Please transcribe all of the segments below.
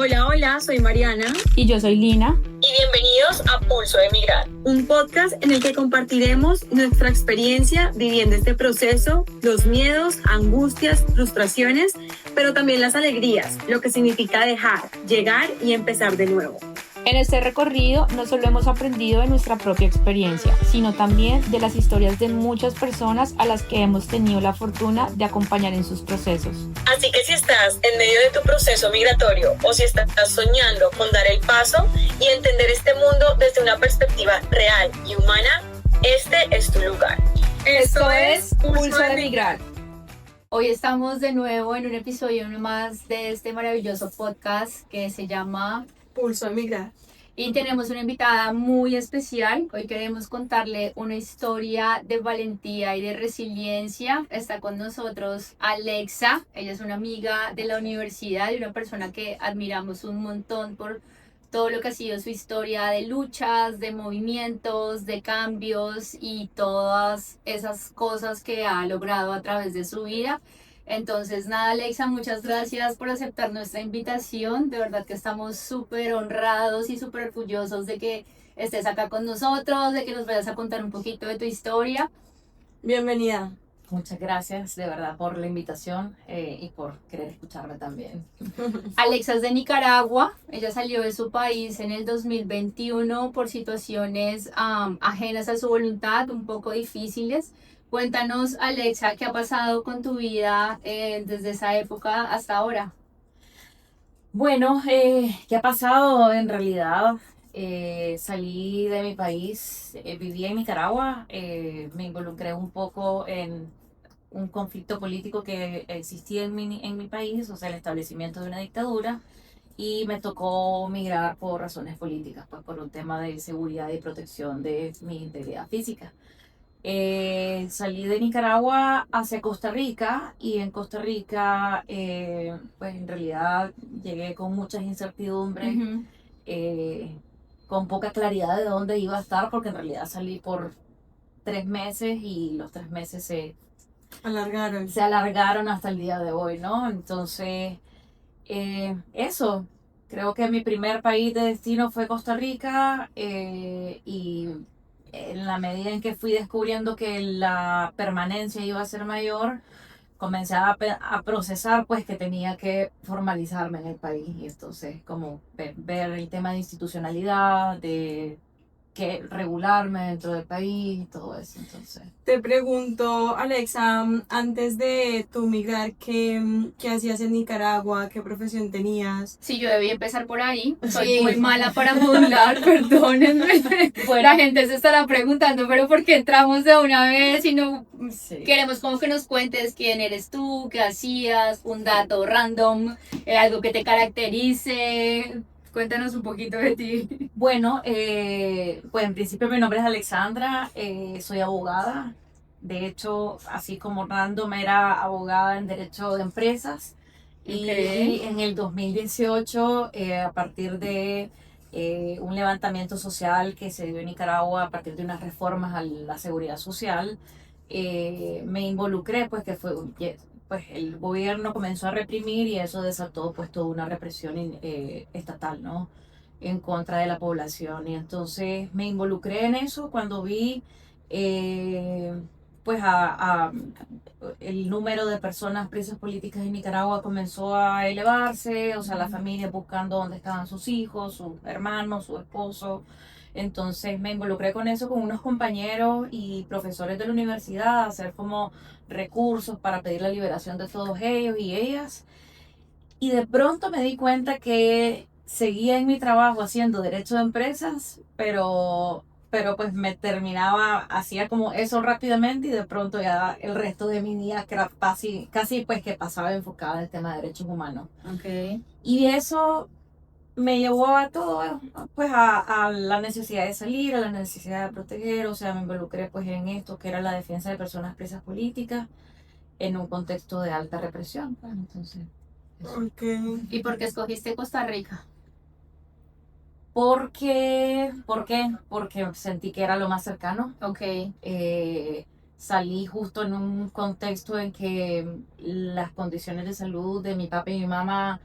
Hola, hola, soy Mariana. Y yo soy Lina. Y bienvenidos a Pulso de Migrar, Un podcast en el que compartiremos nuestra experiencia viviendo este proceso, los miedos, angustias, frustraciones, pero también las alegrías, lo que significa dejar, llegar y empezar de nuevo. En este recorrido no solo hemos aprendido de nuestra propia experiencia, sino también de las historias de muchas personas a las que hemos tenido la fortuna de acompañar en sus procesos. Así que si estás en medio de tu proceso migratorio o si estás soñando con dar el paso y entender este mundo desde una perspectiva real y humana, este es tu lugar. Esto es Pulso de Migrar. Hoy estamos de nuevo en un episodio más de este maravilloso podcast que se llama Pulso de Migrar. Y tenemos una invitada muy especial. Hoy queremos contarle una historia de valentía y de resiliencia. Está con nosotros Alexa. Ella es una amiga de la universidad y una persona que admiramos un montón por todo lo que ha sido su historia de luchas, de movimientos, de cambios y todas esas cosas que ha logrado a través de su vida. Entonces, nada, Alexa, muchas gracias por aceptar nuestra invitación. De verdad que estamos súper honrados y súper orgullosos de que estés acá con nosotros, de que nos vayas a contar un poquito de tu historia. Bienvenida. Muchas gracias de verdad por la invitación y por querer escucharme también. Alexa es de Nicaragua. Ella salió de su país en el 2021 por situaciones ajenas a su voluntad, un poco difíciles. Cuéntanos, Alexa, ¿qué ha pasado con tu vida desde esa época hasta ahora? Bueno, ¿qué ha pasado? En realidad salí de mi país, vivía en Nicaragua, me involucré un poco en un conflicto político que existía en mi país, o sea, el establecimiento de una dictadura, y me tocó migrar por razones políticas, pues por un tema de seguridad y protección de mi integridad física. Salí de Nicaragua hacia Costa Rica y en Costa Rica pues en realidad llegué con muchas incertidumbres, con poca claridad de dónde iba a estar porque en realidad salí por 3 meses y los 3 meses se alargaron hasta el día de hoy, ¿no? Entonces eso, creo que mi primer país de destino fue Costa Rica y en la medida en que fui descubriendo que la permanencia iba a ser mayor, comencé a procesar pues que tenía que formalizarme en el país y entonces como ver el tema de institucionalidad, de que regularme dentro del país y todo eso. Entonces Te pregunto, Alexa, antes de tu migrar, ¿qué hacías en Nicaragua? ¿Qué profesión tenías? Sí, yo debí empezar por ahí. Soy Sí. muy mala para modular, perdónenme. Bueno. La gente se estará preguntando, pero ¿por qué entramos de una vez y no sí. queremos como que nos cuentes quién eres tú, qué hacías, un dato random, algo que te caracterice? Cuéntanos un poquito de ti. Bueno, pues en principio mi nombre es Alexandra, soy abogada. De hecho, así como random era abogada en Derecho de Empresas. Y en el 2018, a partir de un levantamiento social que se dio en Nicaragua, a partir de unas reformas a la seguridad social, me involucré, pues que fue pues el gobierno comenzó a reprimir y eso desató pues toda una represión estatal, ¿no? En contra de la población. Y entonces me involucré en eso cuando vi pues el número de personas presas políticas en Nicaragua comenzó a elevarse, o sea, las familias buscando dónde estaban sus hijos, sus hermanos, su esposo. Entonces me involucré con eso con unos compañeros y profesores de la universidad, a hacer como recursos para pedir la liberación de todos ellos y ellas. Y de pronto me di cuenta que seguía en mi trabajo haciendo derecho de empresas, pero pues me terminaba, hacía como eso rápidamente y de pronto ya el resto de mi día que era casi pues que pasaba enfocada en el tema de derechos humanos. Okay. Y eso me llevó a todo, pues a la necesidad de salir, a la necesidad de proteger, o sea, me involucré pues en esto que era la defensa de personas presas políticas en un contexto de alta represión, pues entonces. Okay. ¿Y por qué escogiste Costa Rica? ¿Por qué? Porque sentí que era lo más cercano. Okay. Salí justo en un contexto en que las condiciones de salud de mi papá y mi mamá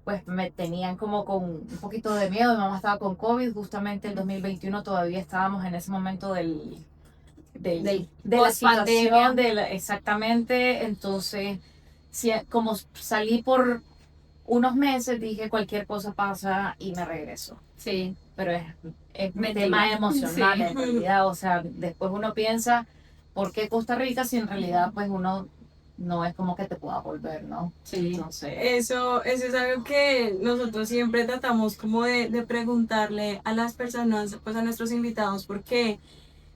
pues me tenían como con un poquito de miedo. Mi mamá estaba con COVID, justamente el 2021 todavía estábamos en ese momento de la post-pandemia. situación, exactamente. Entonces, como salí por unos meses, dije cualquier cosa pasa y me regreso. Sí, Pero es un mentira. tema emocional Sí. en realidad. O sea, después uno piensa, ¿por qué Costa Rica si en realidad pues uno no es como que te pueda volver, ¿no? Sí. Entonces, Eso es algo que nosotros siempre tratamos como de preguntarle a las personas, pues a nuestros invitados, porque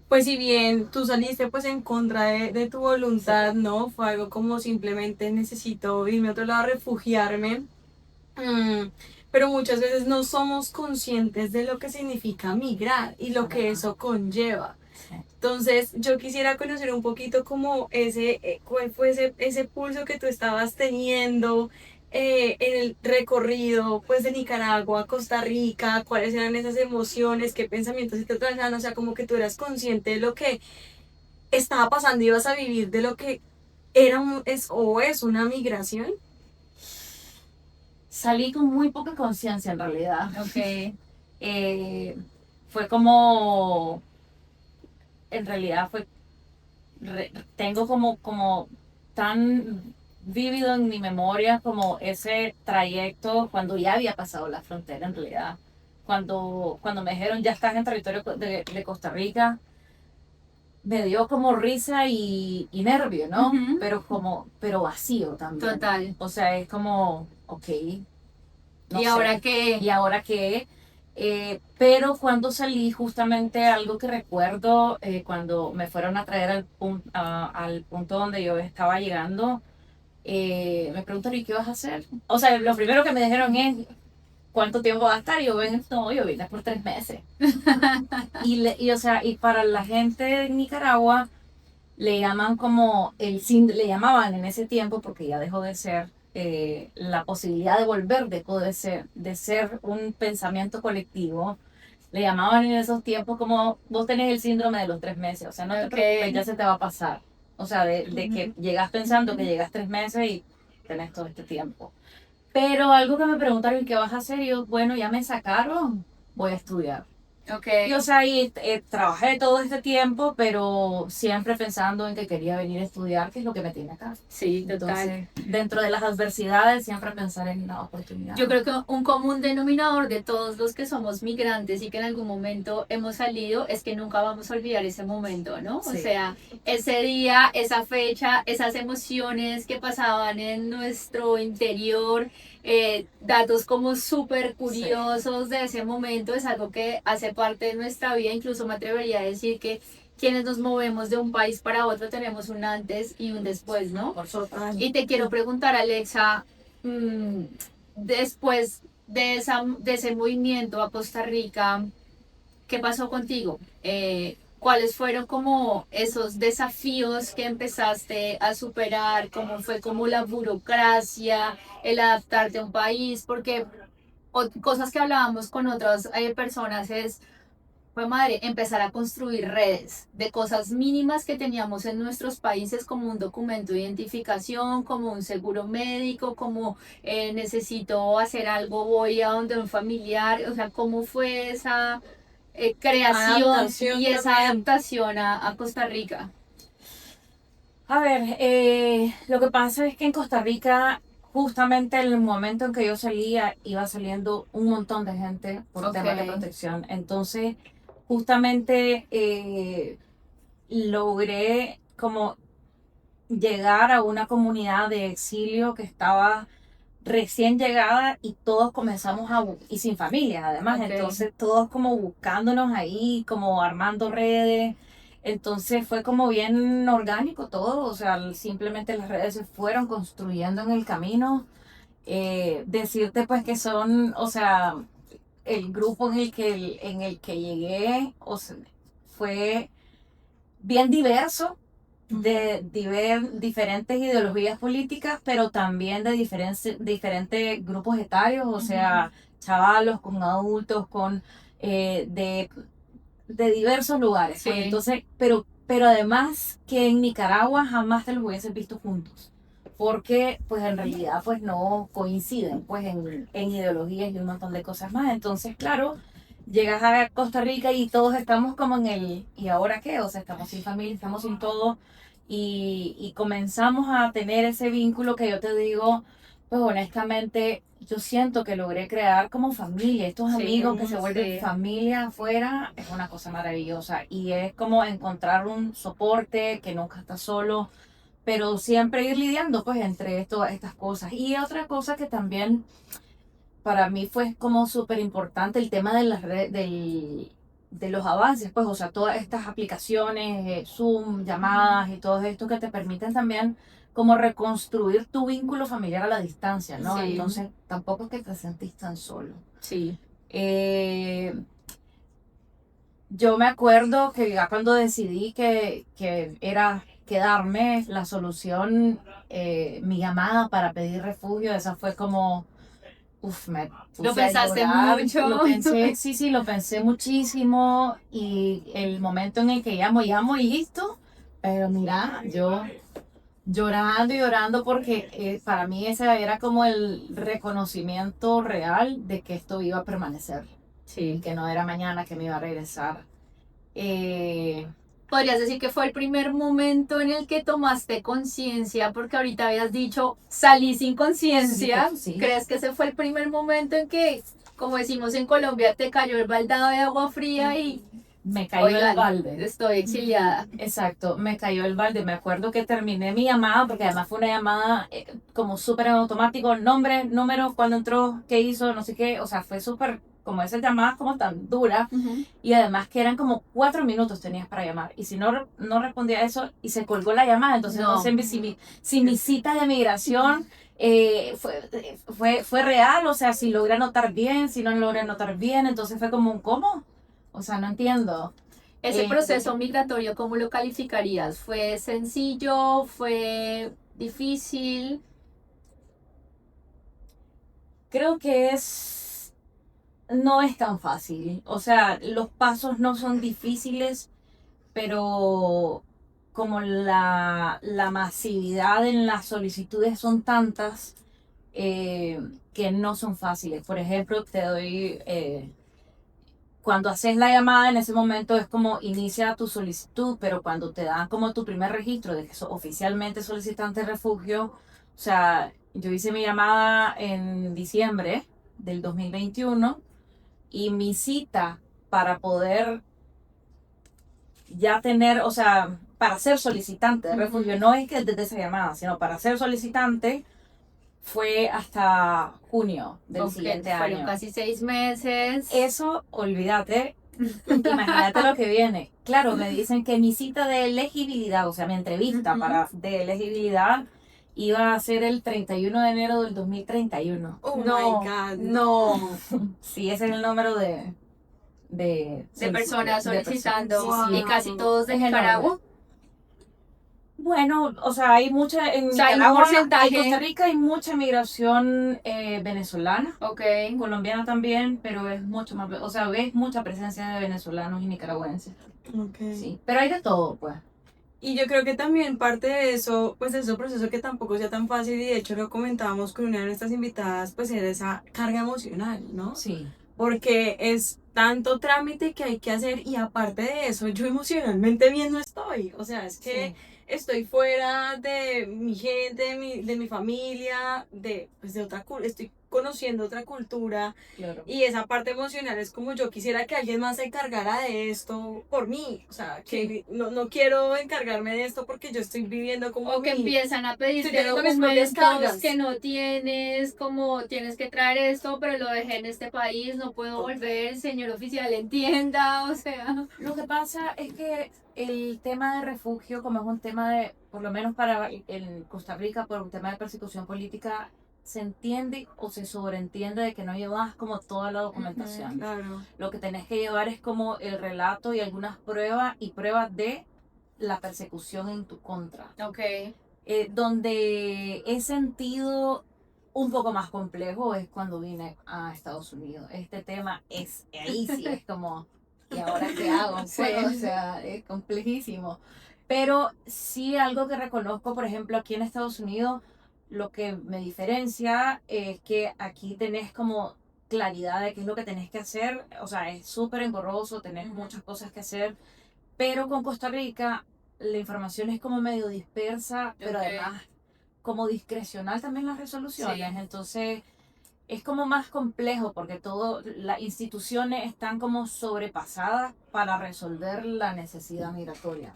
pues si bien tú saliste pues en contra de tu voluntad, ¿no? Fue algo como simplemente necesito irme a otro lado, refugiarme. Pero muchas veces no somos conscientes de lo que significa migrar y lo que eso conlleva. sí. Entonces, yo quisiera conocer un poquito como cuál fue ese pulso que tú estabas teniendo en el recorrido, pues, de Nicaragua a Costa Rica, cuáles eran esas emociones, qué pensamientos se te atravesaban, o sea, como que tú eras consciente de lo que estaba pasando, ibas a vivir de lo que es una migración. Salí con muy poca conciencia en realidad. Ok. Fue como, en realidad tengo como tan vívido en mi memoria como ese trayecto cuando ya había pasado la frontera en realidad. Cuando me dijeron ya estás en territorio de Costa Rica, me dio como risa y nervio, ¿no? Ujú. Pero vacío también. Total. O sea, es como, ok, no ¿Y sé. ahora qué? ¿Y ahora qué? Pero cuando salí, justamente algo que recuerdo, cuando me fueron a traer al punto donde yo estaba llegando, me preguntaron, ¿y qué vas a hacer? O sea, lo primero que me dijeron es, ¿cuánto tiempo vas a estar? Y yo, no, yo vine por 3 meses. O sea, y para la gente de Nicaragua, le llaman como le llamaban en ese tiempo, porque ya dejó de ser, la posibilidad de volver, dejó de ser un pensamiento colectivo. Le llamaban en esos tiempos como vos tenés el síndrome de los 3 meses, o sea, no te Ok. preocupes, ya se te va a pasar. O sea, de que llegas pensando que llegas 3 meses y tenés todo este tiempo. Pero algo que me preguntaron, ¿qué vas a hacer? Y yo, bueno, ya me sacaron, voy a estudiar. Ok. Y o sea, trabajé todo este tiempo, pero siempre pensando en que quería venir a estudiar, que es lo que me tiene acá. Sí, total. Entonces, dentro de las adversidades, siempre pensar en la oportunidad. Yo creo que un común denominador de todos los que somos migrantes y que en algún momento hemos salido es que nunca vamos a olvidar ese momento, ¿no? O Sí. sea, ese día, esa fecha, esas emociones que pasaban en nuestro interior, datos como súper curiosos de ese momento, es algo que hace parte de nuestra vida. Incluso me atrevería a decir que quienes nos movemos de un país para otro tenemos un antes y un después, ¿no? Por supuesto. Y te quiero preguntar, Alexa, después de ese movimiento a Costa Rica, ¿qué pasó contigo? ¿Cuáles fueron como esos desafíos que empezaste a superar? ¿Cómo fue como la burocracia, el adaptarte a un país? Porque cosas que hablábamos con otras personas es, fue madre, empezar a construir redes de cosas mínimas que teníamos en nuestros países, como un documento de identificación, como un seguro médico, como necesito hacer algo, voy a donde un familiar. O sea, ¿cómo fue esa creación Adaptación y esa también. adaptación a Costa Rica? A ver, lo que pasa es que en Costa Rica, justamente en el momento en que yo salía, iba saliendo un montón de gente por Ok. temas de protección. Entonces, justamente logré como llegar a una comunidad de exilio que estaba recién llegada y todos comenzamos y sin familia además, Ok. entonces todos como buscándonos ahí, como armando redes. Entonces fue como bien orgánico todo, o sea, simplemente las redes se fueron construyendo en el camino. Decirte pues que son, o sea, el grupo en el que llegué, o sea, fue bien diverso, de diferentes ideologías políticas, pero también de diferentes grupos etarios, o sea, chavalos con adultos, con de diversos lugares. Pues, Sí. entonces, pero además que en Nicaragua jamás te los hubieses visto juntos. porque pues en realidad pues no coinciden pues en ideologías y un montón de cosas más. Entonces, claro, llegas a Costa Rica y todos estamos como en el ¿y ahora qué? O sea, estamos sin familia, estamos sin todo y comenzamos a tener ese vínculo que yo te digo, pues honestamente yo siento que logré crear como familia, estos Sí, amigos que se vuelven sí. familia afuera, es una cosa maravillosa y es como encontrar un soporte que nunca estás solo, pero siempre ir lidiando pues entre estas cosas. Y otra cosa que también para mí fue como súper importante el tema de las de los avances, pues, o sea, todas estas aplicaciones, Zoom, llamadas y todo esto que te permiten también como reconstruir tu vínculo familiar a la distancia, ¿no? Sí. Entonces, tampoco es que te sentís tan solo. Sí. Eh, yo me acuerdo que ya cuando decidí que era quedarme, la solución, mi llamada para pedir refugio, esa fue como, uf, me puse Lo pensaste a llorar. mucho. Lo pensé, sí, sí, lo pensé muchísimo y el momento en el que llamo y listo, pero mira, yo llorando y llorando porque para mí ese era como el reconocimiento real de que esto iba a permanecer y Sí. que no era mañana que me iba a regresar. Eh, Podrías decir que fue el primer momento en el que tomaste conciencia, porque ahorita habías dicho salí sin conciencia. Sí. ¿Crees que ese fue el primer momento en que, como decimos en Colombia, te cayó el baldado de agua fría y Me cayó oigan, el balde. estoy exiliada? Exacto, me cayó el balde. Me acuerdo que terminé mi llamada, porque además fue una llamada como súper en automático, nombre, número, cuándo entró, qué hizo, no sé qué. O sea, fue súper, como esas llamadas como tan duras. Y además que eran como 4 minutos tenías para llamar. Y si no respondía eso y se colgó la llamada, entonces no, sé si mi cita de migración fue real, o sea, si logré anotar bien, si no logré anotar bien. Entonces fue como un ¿cómo? O sea, no entiendo. Ese proceso migratorio, ¿cómo lo calificarías? ¿Fue sencillo? ¿Fue difícil? Creo que no es tan fácil. O sea, los pasos no son difíciles, pero como la masividad en las solicitudes son tantas que no son fáciles. Por ejemplo, te doy, cuando haces la llamada en ese momento es como inicia tu solicitud, pero cuando te dan como tu primer registro de que sos oficialmente solicitante de refugio, o sea, yo hice mi llamada en diciembre del 2021 y mi cita para poder ya tener, o sea, para ser solicitante de refugio, no es que desde esa llamada, sino para ser solicitante fue hasta junio del siguiente Fueron año. casi 6 meses. Eso, olvídate, imagínate lo que viene. Claro, me dicen que mi cita de elegibilidad, o sea, mi entrevista de elegibilidad iba a ser el 31 de enero del 2031. Oh No, my God. no. Sí, ese es el número de Personas solicitando Sí, sí. y casi todos de Es enorme. Nicaragua. Bueno, o sea, hay mucha en O sea, hay un Nicaragua, porcentaje. en Costa Rica hay mucha migración venezolana, Ok. colombiana también, pero es mucho más, o sea, ves mucha presencia de venezolanos y nicaragüenses. Okay. Sí, pero hay de todo, pues. Y yo creo que también parte de eso, pues es un proceso que tampoco sea tan fácil y de hecho lo comentábamos con una de nuestras invitadas, pues era esa carga emocional, ¿no? Sí. Porque es tanto trámite que hay que hacer y aparte de eso yo emocionalmente bien no estoy, o sea, es que Sí. estoy fuera de mi gente, de mi familia, pues de otra estoy conociendo otra cultura Claro. y esa parte emocional es como yo quisiera que alguien más se encargara de esto por mí, o sea, que no quiero encargarme de esto porque yo estoy viviendo como O que empiezan a pedirte Estoy teniendo mis propias documentos cargas. que no tienes, como tienes que traer esto, pero lo dejé en este país, no puedo volver, señor oficial, entienda, o sea. Lo que pasa es que el tema de refugio, como es un tema de, por lo menos para en Costa Rica, por un tema de persecución política, se entiende o se sobreentiende de que no llevas como toda la documentación. Claro. Lo que tenés que llevar es como el relato y algunas pruebas y pruebas de la persecución en tu contra. Ok. Donde he sentido un poco más complejo es cuando vine a Estados Unidos. Este tema ahí sí es como, ¿y ahora qué hago? Sí. Bueno, o sea, es complejísimo. Pero sí algo que reconozco, por ejemplo, aquí en Estados Unidos, lo que me diferencia es que aquí tenés como claridad de qué es lo que tenés que hacer. O sea, es súper engorroso, tenés muchas cosas que hacer, pero con Costa Rica la información es como medio dispersa, pero Ok. además como discrecional también las resoluciones. Sí. Entonces es como más complejo porque las instituciones están como sobrepasadas para resolver la necesidad migratoria.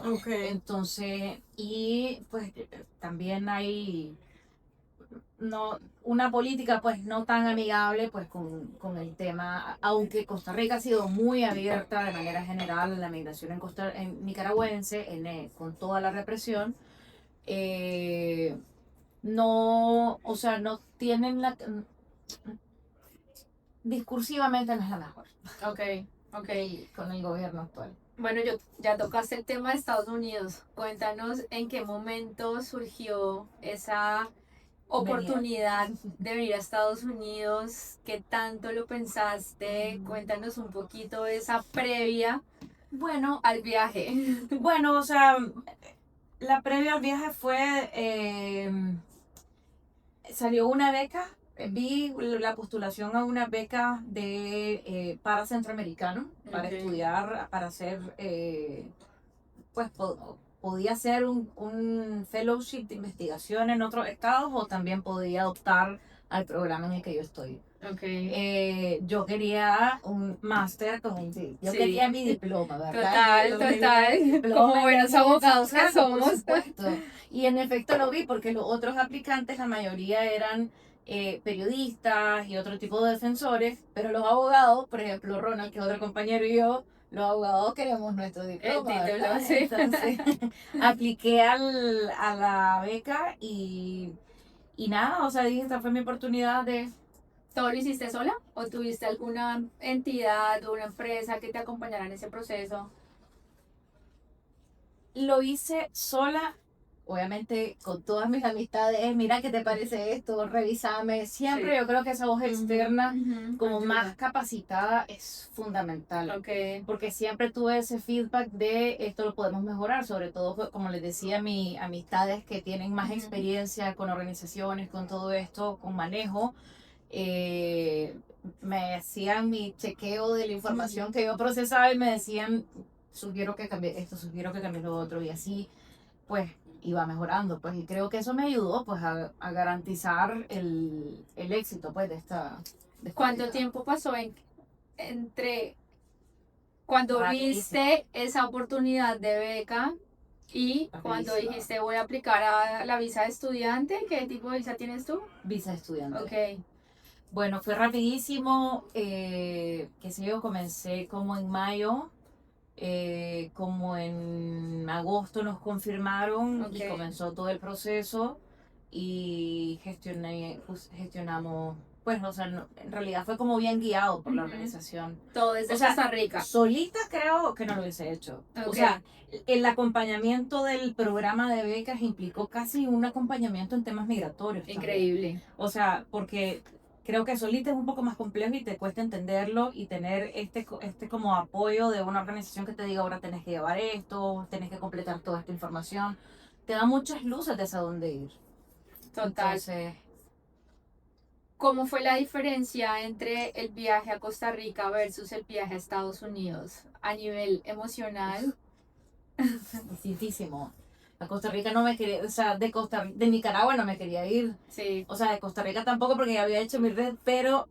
Ok. Entonces, y pues también hay una política pues no tan amigable pues con el tema, aunque Costa Rica ha sido muy abierta de manera general a la migración en nicaragüense, con toda la represión, no, o sea, no tienen discursivamente no es la mejor Ok, ok. con el gobierno actual. Bueno, ya tocaste el tema de Estados Unidos. Cuéntanos en qué momento surgió esa oportunidad de venir a Estados Unidos, qué tanto lo pensaste, cuéntanos un poquito de esa previa Bueno, al viaje. bueno, o sea, la previa al viaje fue, salió una beca, vi la postulación a una beca para centroamericano, para Ok. estudiar, para hacer, pues podía hacer un fellowship de investigación en otros estados o también podía optar al programa en el que yo estoy. Ok. Yo quería un máster yo Sí. quería mi diploma, ¿verdad? Total, Yo quería total. mi diploma Como en buenos eso, abogados que claro, somos. por supuesto. Y en efecto lo vi porque los otros aplicantes, la mayoría eran periodistas y otro tipo de defensores, pero los abogados, por ejemplo Ronald, que es otro compañero, y yo, los abogados queremos nuestro diploma, El título, ¿verdad? sí. Entonces apliqué a la beca y nada, o sea, dije, esta fue mi oportunidad de... ¿Todo lo hiciste sola? ¿O tuviste alguna entidad o una empresa que te acompañara en ese proceso? Lo hice sola, obviamente con todas mis amistades. Mira, ¿qué te parece esto? Revísame. Siempre Sí. yo creo que esa voz externa, como Ayuda. más capacitada, es fundamental. Ok. Porque siempre tuve ese feedback de esto lo podemos mejorar, sobre todo, pues, como les decía, mis amistades que tienen más Ujú. experiencia con organizaciones, con todo esto, con manejo. Me hacían mi chequeo de la información que yo procesaba y me decían, sugiero que cambie esto, sugiero que cambie lo otro, y así pues iba mejorando, pues, y creo que eso me ayudó pues a garantizar el éxito pues de esta ¿Cuánto vida. tiempo pasó entre cuando Rapidísimo. viste esa oportunidad de beca y cuando Rapidísimo. dijiste voy a aplicar a la visa de estudiante? ¿Qué tipo de visa tienes tú? Visa de estudiante. Ok. Bueno, fue rapidísimo, qué sé yo, comencé como en mayo, como en agosto nos confirmaron y Ok. comenzó todo el proceso y gestionamos, pues, o sea, en realidad fue como bien guiado por la Ujú. organización. Todo desde O sea, Costa Rica. solita creo que no lo hubiese hecho. O Ok. sea, el acompañamiento del programa de becas implicó casi un acompañamiento en temas migratorios también. Increíble. O sea, porque creo que solita es un poco más complejo y te cuesta entenderlo y tener este como apoyo de una organización que te diga ahora tenés que llevar esto, tenés que completar toda esta información. Te da muchas luces de hacia dónde ir. Total. Entonces, ¿Cómo fue la diferencia entre el viaje a Costa Rica versus el viaje a Estados Unidos a nivel emocional? distintísimo. A Costa Rica no me quería, o sea, de Nicaragua no me quería ir. Sí. O sea, de Costa Rica tampoco porque ya había hecho mi red, pero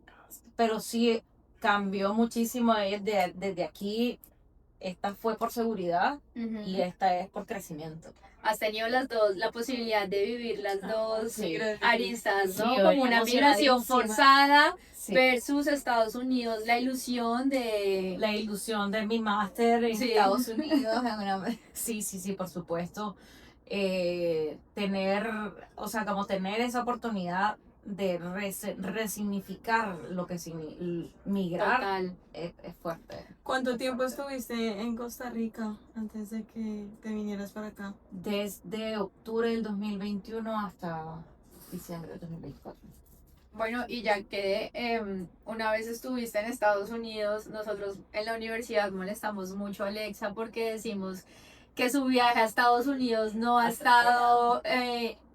sí cambió muchísimo desde aquí. Esta fue por seguridad Ujú. y esta es por crecimiento. Has tenido las dos, la posibilidad de vivir las dos Sí. aristas, ¿no? Sí, Como una migración emocionadísima. forzada Sí. versus Estados Unidos, la ilusión de... La ilusión de mi máster en Sí. Estados Unidos. Sí, por supuesto. O sea, como tener esa oportunidad de resignificar lo que migrar Total. es fuerte. ¿Cuánto tiempo estuviste en Costa Rica antes de que te vinieras para acá? Desde octubre del 2021 hasta diciembre del 2024. Bueno, y ya que una vez estuviste en Estados Unidos, nosotros en la universidad molestamos mucho a Alexa porque decimos que su viaje a Estados Unidos no ha estado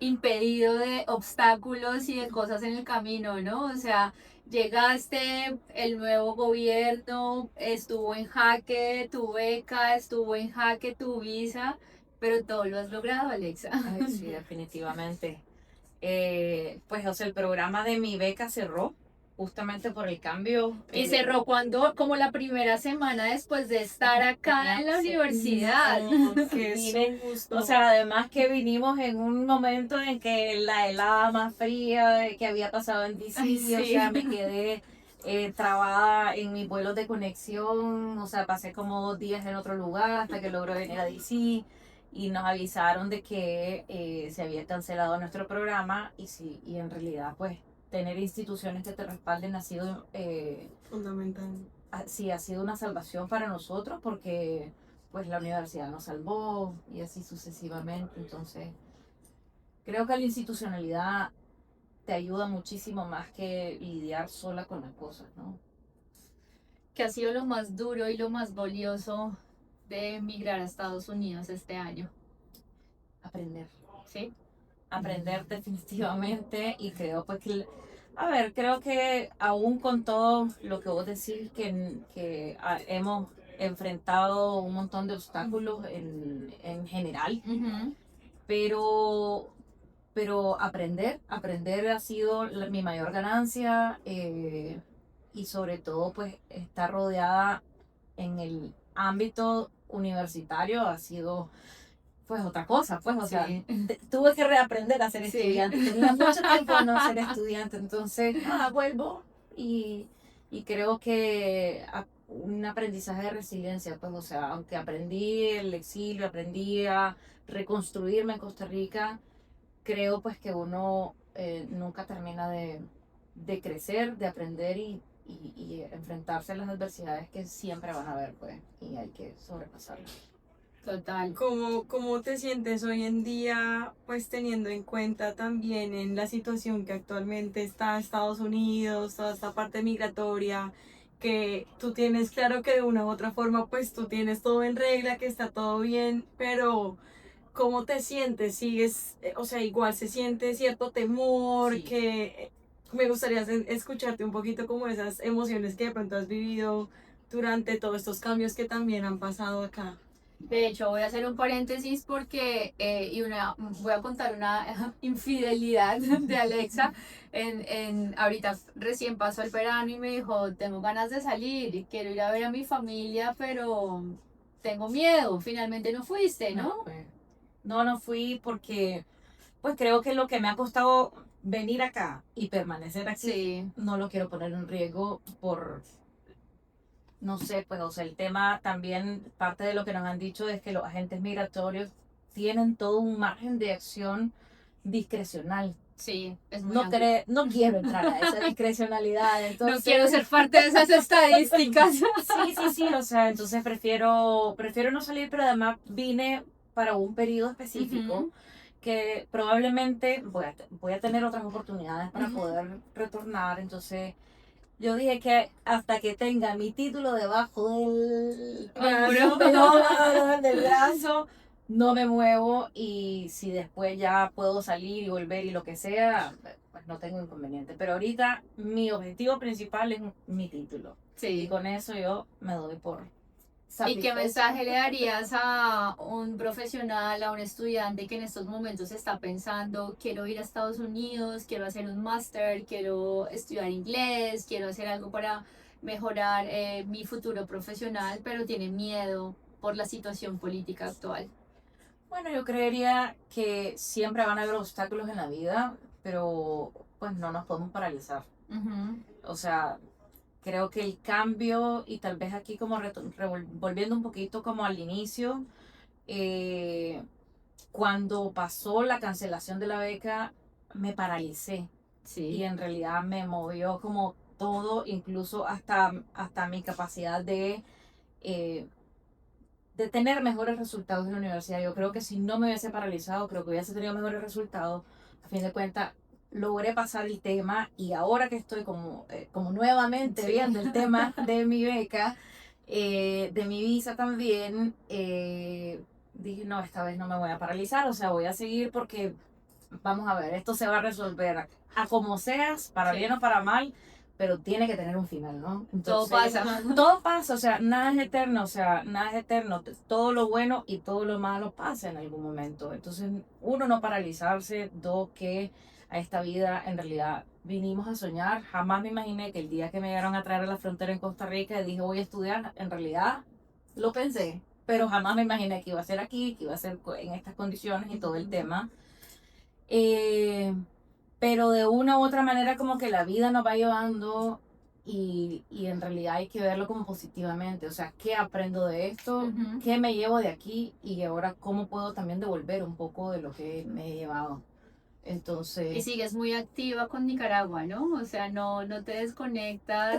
impedido de obstáculos y de cosas en el camino, ¿no? O sea, llegaste, el nuevo gobierno estuvo en jaque, tu beca estuvo en jaque, tu visa, pero todo lo has logrado, Alexa. Ay, sí, definitivamente. Pues, o sea, el programa de mi beca cerró justamente por el cambio. Y cerró cuando, como la primera semana después de estar acá en la Sí. universidad. Que es Vine, un gusto. o sea, además que vinimos en un momento en que la helada más fría que había pasado en DC, Ay, o sí. sea, me quedé trabada en mis vuelos de conexión, o sea, pasé como 2 días en otro lugar hasta que logré venir a DC y nos avisaron de que se había cancelado nuestro programa y en realidad, pues, tener instituciones que te respalden ha sido Fundamental. sí, ha sido una salvación para nosotros porque pues la universidad nos salvó y así sucesivamente. Entonces, creo que la institucionalidad te ayuda muchísimo más que lidiar sola con las cosas, ¿no? ¿Qué ha sido lo más duro y lo más valioso de emigrar a Estados Unidos este año? Aprender. ¿Sí? Aprender definitivamente y creo pues que, a ver, creo que aún con todo lo que vos decís hemos enfrentado un montón de obstáculos en general, Ujú. pero aprender ha sido mi mayor ganancia y sobre todo pues estar rodeada en el ámbito universitario ha sido pues otra cosa, pues o sea, Sí. tuve que reaprender a ser Sí. estudiante, tenía mucho tiempo de no ser estudiante, entonces vuelvo y creo que un aprendizaje de resiliencia, pues o sea, aunque aprendí el exilio, aprendí a reconstruirme en Costa Rica, creo pues que uno nunca termina de crecer, de aprender y enfrentarse a las adversidades que siempre van a haber, pues, y hay que sobrepasarlas. Total. ¿Cómo te sientes hoy en día, pues teniendo en cuenta también en la situación que actualmente está Estados Unidos, toda esta parte migratoria, que tú tienes claro que de una u otra forma, pues tú tienes todo en regla, que está todo bien, pero ¿cómo te sientes? ¿Sigues, o sea, igual se siente cierto temor, Sí. que me gustaría escucharte un poquito como esas emociones que de pronto has vivido durante todos estos cambios que también han pasado acá? De hecho, voy a hacer un paréntesis porque voy a contar una infidelidad de Alexa. Ahorita recién pasó el verano y me dijo, tengo ganas de salir y quiero ir a ver a mi familia, pero tengo miedo. Finalmente no fuiste, ¿no? No fui porque pues creo que lo que me ha costado venir acá y permanecer aquí, Sí. no lo quiero poner en riesgo por, no sé, pues o sea, el tema también, parte de lo que nos han dicho es que los agentes migratorios tienen todo un margen de acción discrecional. Sí, es muy No, amplio. no quiero entrar a esa discrecionalidad, entonces... No quiero ser parte de esas estadísticas. Sí, o sea, entonces prefiero no salir, pero además vine para un periodo específico Ujú. que probablemente voy a tener otras oportunidades para Ujú. poder retornar, entonces yo dije que hasta que tenga mi título debajo del del brazo, no me muevo y si después ya puedo salir y volver y lo que sea, pues no tengo inconveniente. Pero ahorita mi objetivo principal es mi título. Y Sí. con eso yo me doy por ¿Y qué satisfecha. mensaje le darías a un profesional, a un estudiante que en estos momentos está pensando, quiero ir a Estados Unidos, quiero hacer un máster, quiero estudiar inglés, quiero hacer algo para mejorar mi futuro profesional, pero tiene miedo por la situación política actual? Bueno, yo creería que siempre van a haber obstáculos en la vida, pero pues no nos podemos paralizar. Ujú. O sea, creo que el cambio y tal vez aquí como volviendo un poquito como al inicio, cuando pasó la cancelación de la beca, me paralicé y Sí. en realidad me movió como todo, incluso hasta mi capacidad de tener mejores resultados en la universidad. Yo creo que si no me hubiese paralizado, creo que hubiese tenido mejores resultados. A fin de cuentas, logré pasar el tema y ahora que estoy como nuevamente Sí. viendo el tema de mi beca, de mi visa también, dije, no, esta vez no me voy a paralizar, o sea, voy a seguir porque, vamos a ver, esto se va a resolver a como seas, para bien o para mal, pero tiene que tener un final, ¿no? Todo pasa. Todo pasa, o sea, nada es eterno, todo lo bueno y todo lo malo pasa en algún momento. Entonces, uno, no paralizarse, dos, que a esta vida en realidad vinimos a soñar. Jamás me imaginé que el día que me llegaron a traer a la frontera en Costa Rica y dije voy a estudiar, en realidad lo pensé, pero jamás me imaginé que iba a ser aquí, que iba a ser en estas condiciones y todo el tema. Pero de una u otra manera como que la vida nos va llevando y en realidad hay que verlo como positivamente. O sea, ¿qué aprendo de esto? Ujú. ¿Qué me llevo de aquí? Y ahora, ¿cómo puedo también devolver un poco de lo que me he llevado? Y Entonces, sigues muy activa con Nicaragua, ¿no? O sea, no te desconectas.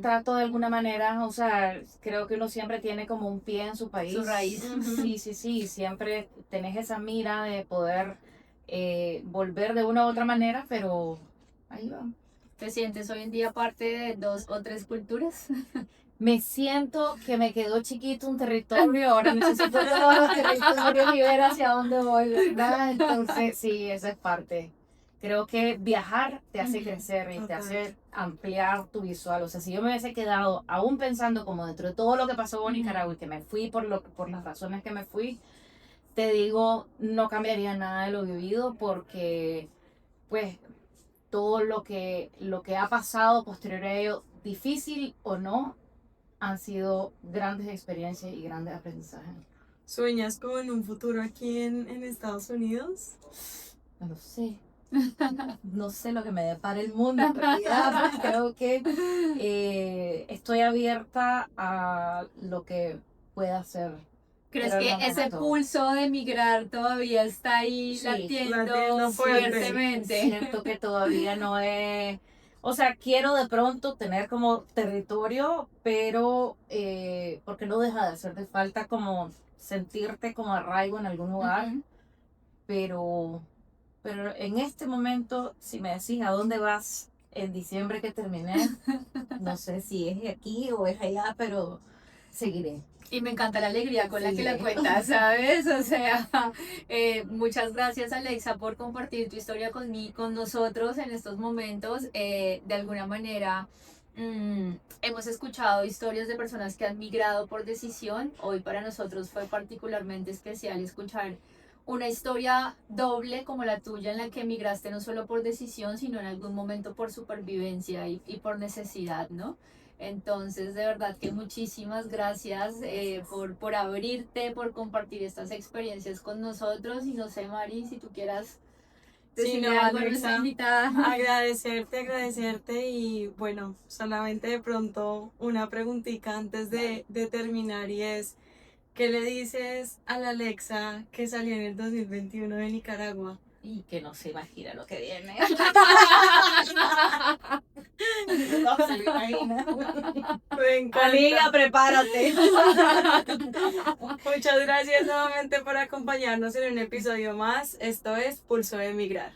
trato de alguna manera, o sea, creo que uno siempre tiene como un pie en su país. Su raíz. Sí, siempre tenés esa mira de poder volver de una u otra manera, pero ahí va. ¿Te sientes hoy en día parte de 2 o 3 culturas? Me siento que me quedó chiquito un territorio, ahora necesito todos los territorios y ver hacia dónde voy, ¿verdad? Entonces, sí, esa es parte. Creo que viajar te hace crecer y te hace ampliar tu visual. O sea, si yo me hubiese quedado aún pensando como dentro de todo lo que pasó en Nicaragua y que me fui por las razones que me fui, te digo, no cambiaría nada de lo vivido porque, pues, todo lo que ha pasado posterior a ello, difícil o no, han sido grandes experiencias y grandes aprendizajes. ¿Sueñas como en un futuro aquí en Estados Unidos? No lo sé. No sé lo que me depara el mundo en realidad. Creo que estoy abierta a lo que pueda ser. ¿Crees Pero que no me ese mató. pulso de emigrar todavía está ahí Sí, latiendo latiendo fuerte. fuertemente? Siento que todavía no es... O sea, quiero de pronto tener como territorio, pero porque no deja de hacerte falta como sentirte como arraigo en algún lugar, Ujú. pero en este momento, si me decís a dónde vas en diciembre que terminé, no sé si es aquí o es allá, pero seguiré. Y me encanta la alegría con la que la Sí. cuentas, ¿sabes? O sea, muchas gracias, Alexa, por compartir tu historia con nosotros en estos momentos. De alguna manera, hemos escuchado historias de personas que han migrado por decisión. Hoy para nosotros fue particularmente especial escuchar una historia doble como la tuya, en la que migraste no solo por decisión, sino en algún momento por supervivencia y por necesidad, ¿no? Entonces, de verdad que muchísimas gracias por abrirte, por compartir estas experiencias con nosotros. Y no sé, Mari, si tú quieras Sí, decirle no, algo a nuestra Alexa, invitada. agradecerte y bueno, solamente de pronto una preguntita antes de terminar y es, ¿qué le dices a la Alexa que salió en el 2021 de Nicaragua? Y que no se imagina lo que viene. No se lo imagina. Me encanta. Amiga, prepárate. Muchas gracias nuevamente por acompañarnos en un episodio más. Esto es Pulso de Migrar.